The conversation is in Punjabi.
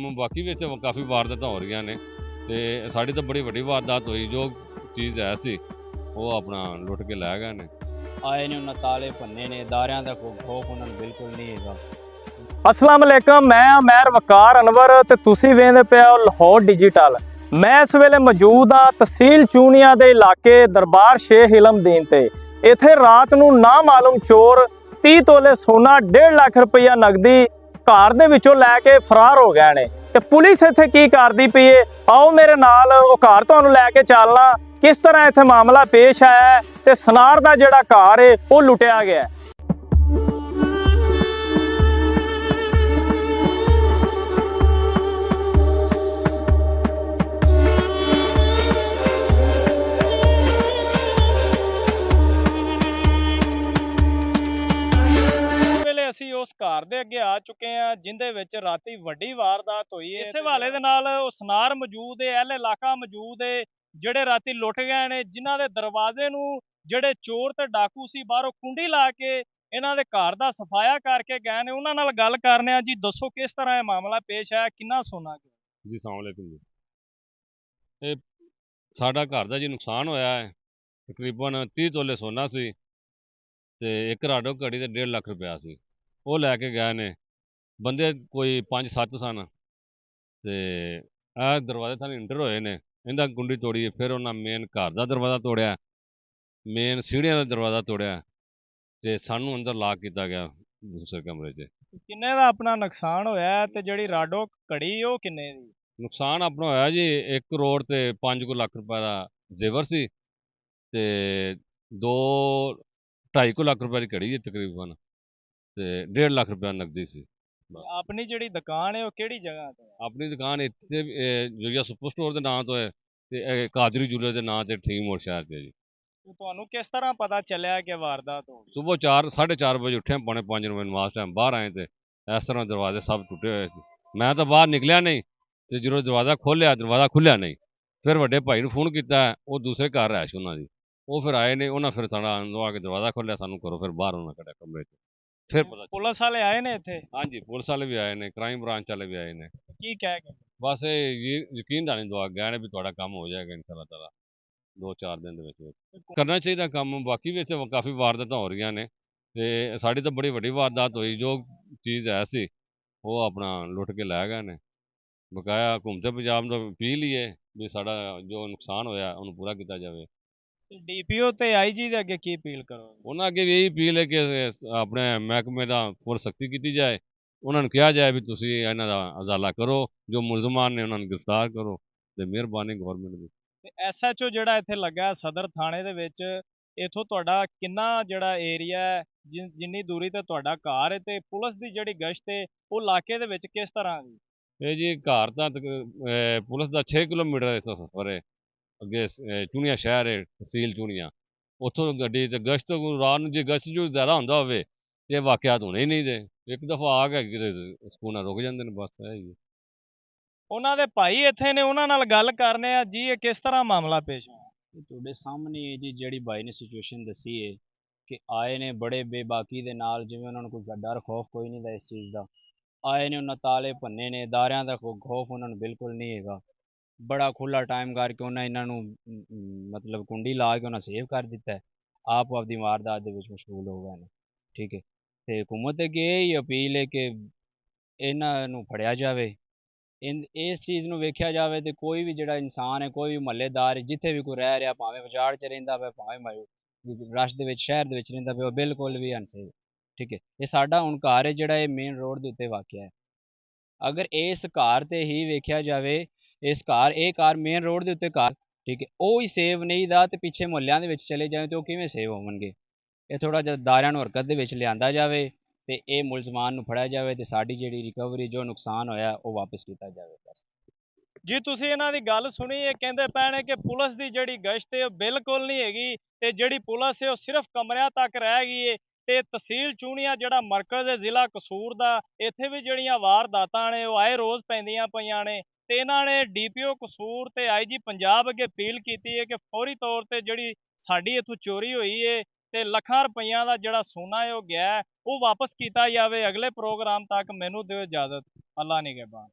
ਕੰਮ ਬਾਕੀ ਵੀ ਇੱਥੇ ਕਾਫੀ ਵਾਰਦਾਤਾਂ ਹੋ ਰਹੀਆਂ ਨੇ ਤੇ ਸਾਡੀ ਤਾਂ ਬੜੀ ਵੱਡੀ ਵਾਰਦਾਤ ਹੋਈ। ਜੋ ਚੀਜ਼ ਹੈ ਸੀ ਉਹ ਆਪਣਾ ਲੁੱਟ ਕੇ ਲੈ ਗਏ ਨੇ। ਆਏ ਨੇ ਉਹਨਾਂ ਤਾਲੇ ਭੰਨੇ ਨੇ, ਦਾਰਿਆਂ ਦਾ ਖੌਫ ਉਹਨਾਂ ਨੂੰ ਬਿਲਕੁਲ ਨਹੀਂ ਹੈਗਾ। अस्सलाम वालेकुम, मैं अमैर वकार अनवर ते तुसी वेंदे पे हो लाहौर डिजिटल। मैं इस वेले मौजूद हाँ तहसील चूनिया दे इलाके दरबार शेख इलमदीन ते। इत्थे रात नूं ना मालूम चोर 30 तोले सोना 1.5 लाख रुपया नगदी घर दे विचों लैके फरार हो गए ने ते पुलिस इत्थे की करदी पई है। आओ मेरे नाल ओ घर तुहानूं लैके चलना किस तरह इत्थे मामला पेश आया है ते सनार दा जिहड़ा घर है वो लुटिया गया है। ਅਸੀਂ ਉਸ ਘਰ ਦੇ ਅੱਗੇ ਆ ਚੁੱਕੇ ਹਾਂ ਜਿੰਦੇ ਵਿੱਚ ਰਾਤੀ ਵੱਡੀ ਵਾਰਦਾਤ ਹੋਈ ਹੈ। ਇਸੇ ਹਵਾਲੇ ਦੇ ਨਾਲ ਉਹ ਸਨਾਰ ਮੌਜੂਦ ਹੈ, ਅਹਿਲ ਇਲਾਕਾ ਮੌਜੂਦ ਹੈ ਜਿਹੜੇ ਰਾਤੀ ਲੁੱਟ ਗਏ ਨੇ, ਜਿਨ੍ਹਾਂ ਦੇ ਦਰਵਾਜ਼ੇ ਨੂੰ ਜਿਹੜੇ ਚੋਰ ਤੇ ਡਾਕੂ ਸੀ ਬਾਹਰੋਂ ਕੁੰਡੀ ਲਾ ਕੇ ਇਹਨਾਂ ਦੇ ਘਰ ਦਾ ਸਫਾਇਆ ਕਰਕੇ ਗਏ ਨੇ। ਉਹਨਾਂ ਨਾਲ ਗੱਲ ਕਰਨੇ ਆ ਜੀ। ਦੱਸੋ ਕਿਸ ਤਰ੍ਹਾਂ ਇਹ ਮਾਮਲਾ ਪੇਸ਼ ਆਇਆ, ਕਿੰਨਾ ਸੋਨਾ ਗਿਆ? ਜੀ अस्सलाम वालेकुम जी। ਇਹ ਸਾਡਾ ਘਰ ਦਾ ਜੀ ਨੁਕਸਾਨ ਹੋਇਆ ਹੈ। ਤਕਰੀਬਨ 30 ਤੋਲੇ ਸੋਨਾ ਸੀ ਤੇ ਇੱਕ ਰਾਡੋ ਘੜੀ ਤੇ 1.5 ਲੱਖ ਰੁਪਇਆ ਸੀ। ਉਹ ਲੈ ਕੇ ਗਏ ਨੇ। ਬੰਦੇ ਕੋਈ 5-7 ਸਨ ਤੇ ਇਹ ਦਰਵਾਜ਼ੇ ਥਾਂ ਇੰਟਰ ਹੋਏ ਨੇ। ਇਹਦਾ ਕੁੰਡੀ ਤੋੜੀ, ਫਿਰ ਉਹਨਾਂ ਮੇਨ ਘਰ ਦਾ ਦਰਵਾਜ਼ਾ ਤੋੜਿਆ, ਮੇਨ ਸੀੜੀਆਂ ਦਾ ਦਰਵਾਜ਼ਾ ਤੋੜਿਆ ਤੇ ਸਾਨੂੰ ਅੰਦਰ ਲਾਕ ਕੀਤਾ ਗਿਆ ਦੂਸਰੇ ਕਮਰੇ 'ਚ। ਕਿੰਨੇ ਦਾ ਆਪਣਾ ਨੁਕਸਾਨ ਹੋਇਆ ਤੇ ਜਿਹੜੀ ਰਾਡੋ ਘੜੀ ਉਹ ਕਿੰਨੇ ਦੀ? ਨੁਕਸਾਨ ਆਪਣਾ ਹੋਇਆ ਜੀ 1 ਕਰੋੜ ਤੇ 5 ਲੱਖ ਰੁਪਏ ਦਾ ਜ਼ੇਵਰ ਸੀ ਤੇ 2-2.5 ਲੱਖ ਰੁਪਏ ਦੀ ਘੜੀ ਹੈ ਤਕਰੀਬਨ ਤੇ 1.5 ਲੱਖ ਰੁਪਏ ਨਕਦੀ ਸੀ। ਆਪਣੀ ਜਿਹੜੀ ਦੁਕਾਨ ਹੈ ਉਹ ਕਿਹੜੀ ਜਗ੍ਹਾ ਤੇ ਹੈ? ਆਪਣੀ ਦੁਕਾਨ ਇੱਥੇ ਜੋਈਆ ਸੁਪਰ ਸਟੋਰ ਦੇ ਨਾਂ ਤੋਂ ਹੈ ਤੇ ਇਹ ਕਾਦਰੀ ਜੂਲਰ ਦੇ ਨਾਂ ਤੇ ਠੀਕ ਮੋੜ ਸ਼ਹਿਰ 'ਚ ਹੈ ਜੀ। ਤੇ ਤੁਹਾਨੂੰ ਕਿਸ ਤਰ੍ਹਾਂ ਪਤਾ ਚੱਲਿਆ ਕਿ ਵਾਰਦਾਤ ਹੋ ਗਈ? ਸੁਬਹ 4-4:30 ਵਜੇ ਉੱਠੇ, 4:45 ਵਜੇ ਨਮਾਜ਼ ਟਾਈਮ ਬਾਹਰ ਆਏ ਤੇ ਇਸ ਤਰ੍ਹਾਂ ਦਰਵਾਜ਼ੇ ਸਭ ਟੁੱਟੇ ਹੋਏ ਸੀ। ਮੈਂ ਤਾਂ ਬਾਹਰ ਨਿਕਲਿਆ ਨਹੀਂ ਤੇ ਜਦੋਂ ਦਰਵਾਜ਼ਾ ਖੋਲ੍ਹਿਆ, ਦਰਵਾਜ਼ਾ ਖੁੱਲਿਆ ਨਹੀਂ। ਫਿਰ ਵੱਡੇ ਭਾਈ ਨੂੰ ਫੋਨ ਕੀਤਾ, ਉਹ ਦੂਸਰੇ ਘਰ ਰਹਿਸ਼ ਉਹਨਾਂ ਦੀ, ਉਹ ਫਿਰ ਆਏ ਨੇ। ਉਹਨਾਂ ਫਿਰ ਸਾਡਾ ਅੰਦਰੋਂ ਆ ਕੇ ਦਰਵਾਜ਼ਾ ਖੋਲ੍ਹਿਆ, ਸਾਨੂੰ ਘਰੋਂ ਫਿਰ ਬਾਹਰ ਉਹਨਾਂ ਕੱਢਿਆ ਕਮਰੇ 'ਚ। ਫਿਰ ਪਤਾ ਪੁਲਿਸ ਵਾਲੇ ਆਏ ਨੇ ਇੱਥੇ? ਹਾਂਜੀ, ਪੁਲਿਸ ਵਾਲੇ ਵੀ ਆਏ ਨੇ, ਕ੍ਰਾਈਮ ਬ੍ਰਾਂਚ ਵਾਲੇ ਵੀ ਆਏ ਨੇ। ਕੀ ਕਹਿ ਗਏ? ਬਸ ਇਹ ਯਕੀਨ ਦਾ ਨਹੀਂ ਦਵਾ ਗਏ ਨੇ ਵੀ ਤੁਹਾਡਾ ਕੰਮ ਹੋ ਜਾਏਗਾ ਇਨਸ਼ਾਅੱਲਾ ਤਾਲਾ 2-4 ਦਿਨ ਦੇ ਵਿੱਚ। ਕਰਨਾ ਚਾਹੀਦਾ ਕੰਮ। ਬਾਕੀ ਵੀ ਇੱਥੇ ਕਾਫੀ ਵਾਰਦਾਤਾਂ ਹੋ ਰਹੀਆਂ ਨੇ ਤੇ ਸਾਡੀ ਤਾਂ ਬੜੀ ਵੱਡੀ ਵਾਰਦਾਤ ਹੋਈ। ਜੋ ਚੀਜ਼ ਹੈ ਸੀ ਉਹ ਆਪਣਾ ਲੁੱਟ ਕੇ ਲੈ ਗਏ ਨੇ। ਬਕਾਇਆ ਹਕੂਮਤ ਪੰਜਾਬ ਨੂੰ ਅਪੀਲ ਹੀ ਹੈ ਵੀ ਸਾਡਾ ਜੋ ਨੁਕਸਾਨ ਹੋਇਆ ਉਹਨੂੰ ਪੂਰਾ ਕੀਤਾ ਜਾਵੇ। ਡੀਪੀਓ ਤੇ ਆਈਜੀ ਦੇ ਅੱਗੇ ਕੀ ਅਪੀਲ ਕਰੋ? ਉਹਨਾਂ ਅੱਗੇ ਵੀ ਇਹੀ ਅਪੀਲ ਹੈ ਕਿ ਆਪਣੇ ਮਹਿਕਮੇ ਦਾ ਪੂਰੀ ਸਖਤੀ ਕੀਤੀ ਜਾਏ। ਉਹਨਾਂ ਨੂੰ ਕਿਹਾ ਜਾਏ ਵੀ ਤੁਸੀਂ ਇਹਨਾਂ ਦਾ ਅਜ਼ਾਲਾ ਕਰੋ, ਜੋ ਮੁਲਜ਼ਮਾਨ ਨੇ ਉਹਨਾਂ ਨੂੰ ਗ੍ਰਿਫਤਾਰ ਕਰੋ ਤੇ ਮਿਹਰਬਾਨੀ ਗਵਰਨਮੈਂਟ ਦੀ। ਤੇ ਐਸਐਚਓ ਜਿਹੜਾ ਇੱਥੇ ਲੱਗਾ ਸਦਰ ਥਾਣੇ ਦੇ ਵਿੱਚ, ਇਥੋਂ ਤੁਹਾਡਾ ਕਿੰਨਾ ਜਿਹੜਾ ਏਰੀਆ ਹੈ, ਜਿੰਨੀ ਦੂਰੀ ਤੇ ਤੁਹਾਡਾ ਘਰ ਹੈ, ਤੇ ਪੁਲਿਸ ਦੀ ਜਿਹੜੀ ਗਸ਼ਤ ਹੈ ਉਹ ਇਲਾਕੇ ਦੇ ਵਿੱਚ ਕਿਸ ਤਰ੍ਹਾਂ ਦੀ? ਇਹ ਜੀ ਘਰ ਤਾਂ ਪੁਲਿਸ ਦਾ 6 ਕਿਲੋਮੀਟਰ ਇੱਥੋਂ ਸਫ਼ਰ ਹੈ। ਅੱਗੇ ਚੂਣੀਆਂ ਸ਼ਹਿਰ ਹੈ, ਤਹਿਸੀਲ ਚੂਣੀਆਂ, ਉੱਥੋਂ ਗੱਡੀ ਤੇ ਗਸ਼ਤ ਰਾਤ ਨੂੰ ਜੇ ਗਸ਼ਤ ਜੋ ਜ਼ਿਆਦਾ ਹੁੰਦਾ ਹੋਵੇ ਤੇ ਵਾਕਿਆਤ ਹੋਣੇ ਹੀ ਨਹੀਂ ਦੇ। ਇੱਕ ਦਫਾ ਆ ਕੇ ਸਕੂਨਾਂ ਰੁਕ ਜਾਂਦੇ ਨੇ, ਬਸ ਇਹ ਹੀ। ਉਹਨਾਂ ਦੇ ਭਾਈ ਇੱਥੇ ਨੇ, ਉਹਨਾਂ ਨਾਲ ਗੱਲ ਕਰਨੇ ਆ ਜੀ। ਇਹ ਕਿਸ ਤਰ੍ਹਾਂ ਮਾਮਲਾ ਪੇਸ਼ ਆਇਆ? ਤੁਹਾਡੇ ਸਾਹਮਣੇ ਜੀ ਜਿਹੜੀ ਬਾਈ ਨੇ ਸਿਚੁਏਸ਼ਨ ਦੱਸੀ ਹੈ ਕਿ ਆਏ ਨੇ ਬੜੇ ਬੇਬਾਕੀ ਦੇ ਨਾਲ, ਜਿਵੇਂ ਉਹਨਾਂ ਨੂੰ ਕੋਈ ਡਰ ਖੌਫ ਕੋਈ ਨਹੀਂ ਦਾ ਇਸ ਚੀਜ਼ ਦਾ। ਆਏ ਨੇ, ਉਹਨਾਂ ਤਾਲੇ ਭੰਨੇ ਨੇ, ਦਾਰਿਆਂ ਦਾ ਖੌਫ ਉਹਨਾਂ ਨੂੰ ਬਿਲਕੁਲ ਨਹੀਂ ਹੈਗਾ। ਬੜਾ ਖੁੱਲ੍ਹਾ ਟਾਈਮ ਕਰਕੇ ਉਹਨਾਂ ਇਹਨਾਂ ਨੂੰ ਮਤਲਬ ਕੁੰਡੀ ਲਾ ਕੇ ਉਹਨਾਂ ਸੇਵ ਕਰ ਦਿੱਤਾ। ਆਪ ਆਪਦੀ ਵਾਰਦਾਤ ਦੇ ਵਿੱਚ ਮਸ਼ਗੂਲ ਹੋ ਗਏ ਨੇ। ਠੀਕ ਹੈ, ਤੇ ਹਕੂਮਤ ਅੱਗੇ ਇਹ ਅਪੀਲ ਹੈ ਕਿ ਇਹਨਾਂ ਨੂੰ ਫੜਿਆ ਜਾਵੇ, ਇਸ ਚੀਜ਼ ਨੂੰ ਵੇਖਿਆ ਜਾਵੇ ਤੇ ਕੋਈ ਵੀ ਜਿਹੜਾ ਇਨਸਾਨ ਹੈ, ਕੋਈ ਵੀ ਮਹੱਲੇਦਾਰ ਜਿੱਥੇ ਵੀ ਕੋਈ ਰਹਿ ਰਿਹਾ, ਭਾਵੇਂ ਉਜਾੜ 'ਚ ਰਹਿੰਦਾ ਪਿਆ, ਭਾਵੇਂ ਰਸ਼ ਦੇ ਵਿੱਚ ਸ਼ਹਿਰ ਦੇ ਵਿੱਚ ਰਹਿੰਦਾ ਪਿਆ, ਉਹ ਬਿਲਕੁਲ ਵੀ ਅਨਸੇਫ। ਠੀਕ ਹੈ, ਇਹ ਸਾਡਾ ਹੁਣ ਘਰ ਹੈ ਜਿਹੜਾ ਇਹ ਮੇਨ ਰੋਡ ਦੇ ਉੱਤੇ ਵਾਕਿਆ ਹੈ। ਅਗਰ ਇਸ ਘਰ ਤੇ ਹੀ ਵੇਖਿਆ ਜਾਵੇ, ਇਹ ਘਰ ਮੇਨ ਰੋਡ ਦੇ ਉੱਤੇ ਘਰ, ਠੀਕ ਹੈ, ਉਹ ਹੀ ਸੇਵ ਨਹੀਂ ਦਾ ਤੇ ਪਿੱਛੇ ਮੁਹੱਲਿਆਂ ਦੇ ਵਿੱਚ ਚਲੇ ਜਾਵੇ ਤੇ ਉਹ ਕਿਵੇਂ ਸੇਵ ਹੋਣਗੇ? ਇਹ ਥੋੜ੍ਹਾ ਜਿਹਾ ਦਾਰਿਆਂ ਨੂੰ ਹਰਕਤ ਦੇ ਵਿੱਚ ਲਿਆਂਦਾ ਜਾਵੇ ਤੇ ਇਹ ਮੁਲਜ਼ਮਾਨ ਨੂੰ ਫੜਿਆ ਜਾਵੇ ਤੇ ਸਾਡੀ ਜਿਹੜੀ ਰਿਕਵਰੀ, ਜੋ ਨੁਕਸਾਨ ਹੋਇਆ ਉਹ ਵਾਪਸ ਕੀਤਾ ਜਾਵੇ। ਬਸ ਜੀ, ਤੁਸੀਂ ਇਹਨਾਂ ਦੀ ਗੱਲ ਸੁਣੀ। ਇਹ ਕਹਿੰਦੇ ਪਏ ਨੇ ਕਿ ਪੁਲਿਸ ਦੀ ਜਿਹੜੀ ਗਸ਼ਤ ਹੈ ਉਹ ਬਿਲਕੁਲ ਨਹੀਂ ਹੈਗੀ ਤੇ ਜਿਹੜੀ ਪੁਲਿਸ ਹੈ ਉਹ ਸਿਰਫ ਕਮਰਿਆਂ ਤੱਕ ਰਹਿ ਗਈ ਹੈ। ਤੇ ਤਹਿਸੀਲ ਚੂਣੀਆਂ ਜਿਹੜਾ ਮਰਕਜ਼ ਹੈ ਜ਼ਿਲ੍ਹਾ ਕਸੂਰ ਦਾ, ਇੱਥੇ ਵੀ ਜਿਹੜੀਆਂ ਵਾਰਦਾਤਾਂ ਨੇ ਉਹ ਆਏ ਰੋਜ਼ ਪੈਂਦੀਆਂ ਪਈਆਂ ਨੇ। ਤੇ ਇਹਨਾਂ ਨੇ ਡੀਪੀਓ ਕਸੂਰ ਤੇ ਆਈਜੀ ਪੰਜਾਬ ਅੱਗੇ ਅਪੀਲ ਕੀਤੀ ਹੈ ਕਿ ਫੌਰੀ ਤੌਰ ਤੇ ਜਿਹੜੀ ਸਾਡੀ ਇੱਥੋਂ ਚੋਰੀ ਹੋਈ ਹੈ ਤੇ ਲੱਖਾਂ ਰੁਪਈਆਂ ਦਾ ਜਿਹੜਾ ਸੋਨਾ ਹੈ ਉਹ ਗਿਆ, ਉਹ ਵਾਪਸ ਕੀਤਾ ਜਾਵੇ। ਅਗਲੇ ਪ੍ਰੋਗਰਾਮ ਤੱਕ ਮੈਨੂੰ ਦਿਓ ਇਜਾਜ਼ਤ। ਅੱਲਾ ਨਿਗਹਿਬਾਨ।